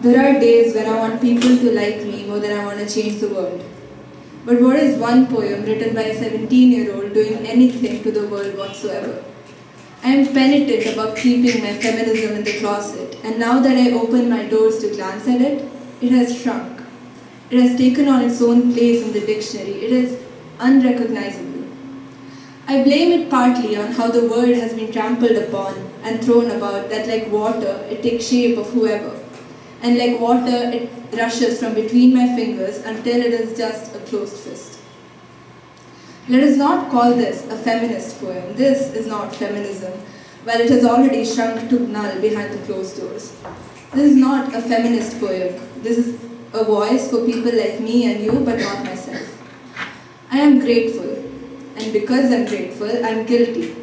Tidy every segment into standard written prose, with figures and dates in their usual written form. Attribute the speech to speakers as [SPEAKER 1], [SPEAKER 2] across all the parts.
[SPEAKER 1] There are days when I want people to like me more than I want to change the world. But what is one poem written by a 17-year-old doing anything to the world whatsoever? I am penitent about keeping my feminism in the closet, and now that I open my doors to glance at it, it has shrunk. It has taken on its own place in the dictionary. It is unrecognizable. I blame it partly on how the word has been trampled upon and thrown about, that like water, it takes shape of whoever. And like water, it rushes from between my fingers until it is just a closed fist. Let us not call this a feminist poem. This is not feminism, while it has already shrunk to null behind the closed doors. This is not a feminist poem. This is a voice for people like me and you, but not myself. I am grateful, and because I'm grateful, I'm guilty.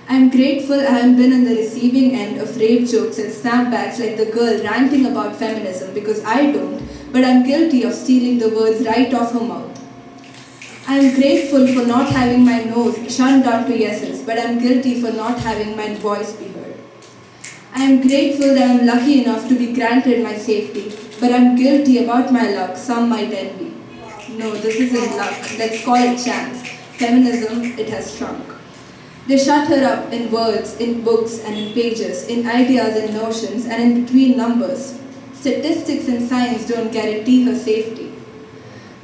[SPEAKER 1] I'm grateful I haven't been on the receiving end of rape jokes and snapbacks like the girl ranting about feminism, because I don't, but I'm guilty of stealing the words right off her mouth. I am grateful for not having my nose shunned down to yeses, but I am guilty for not having my voice be heard. I am grateful that I am lucky enough to be granted my safety, but I am guilty about my luck some might envy. No, this isn't luck. Let's call it chance. Feminism, it has shrunk. They shut her up in words, in books and in pages, in ideas and notions, and in between numbers. Statistics and science don't guarantee her safety.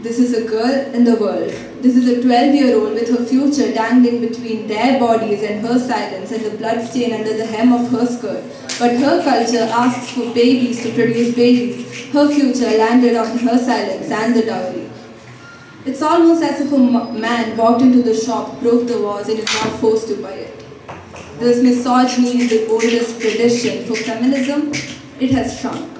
[SPEAKER 1] This is a girl in the world. This is a 12-year-old with her future dangling between their bodies and her silence and the blood stain under the hem of her skirt. But her culture asks for babies to produce babies. Her future landed on her silence and the dowry. It's almost as if a man walked into the shop, broke the vase, and is now forced to buy it. This misogyny is the oldest tradition. For feminism, it has shrunk.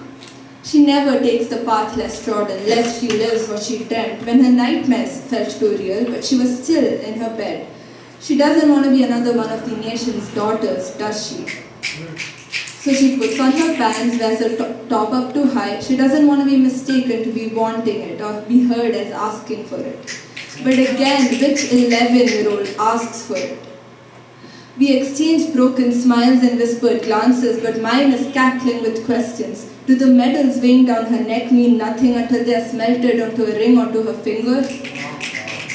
[SPEAKER 1] She never takes the path less trodden, lest she lives what she dreamt, when her nightmares felt too real, but she was still in her bed. She doesn't want to be another one of the nation's daughters, does she? So she puts on her pants, wears her top up too high. She doesn't want to be mistaken to be wanting it or be heard as asking for it. But again, which 11-year-old asks for it? We exchange broken smiles and whispered glances, but mine is cackling with questions. Do the medals weighing down her neck mean nothing until they are smelted onto a ring onto her finger?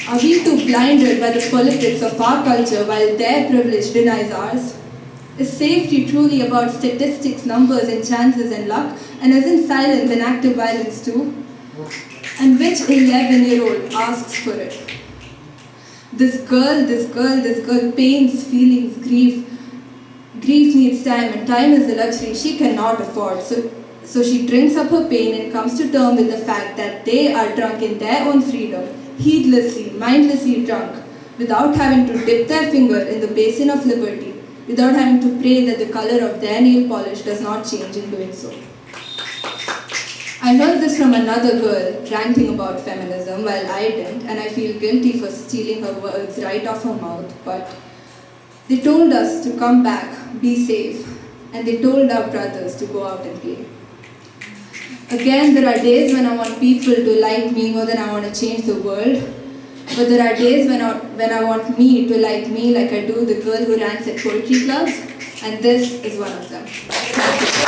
[SPEAKER 1] Are we too blinded by the politics of our culture while their privilege denies ours? Is safety truly about statistics, numbers, and chances and luck? And isn't silence and active violence too? And which 11-year-old asks for it? This girl, pains, feelings, grief. Grief needs time, and time is a luxury she cannot afford. So she drinks up her pain and comes to terms with the fact that they are drunk in their own freedom, heedlessly, mindlessly drunk, without having to dip their finger in the basin of liberty, without having to pray that the color of their nail polish does not change in doing so. I heard this from another girl ranting about feminism while I didn't, and I feel guilty for stealing her words right off her mouth, but they told us to come back, be safe, and they told our brothers to go out and play. Again, there are days when I want people to like me more than I want to change the world, but there are days when I want me to like me like I do the girl who ranks at poetry clubs, and this is one of them. Thank you.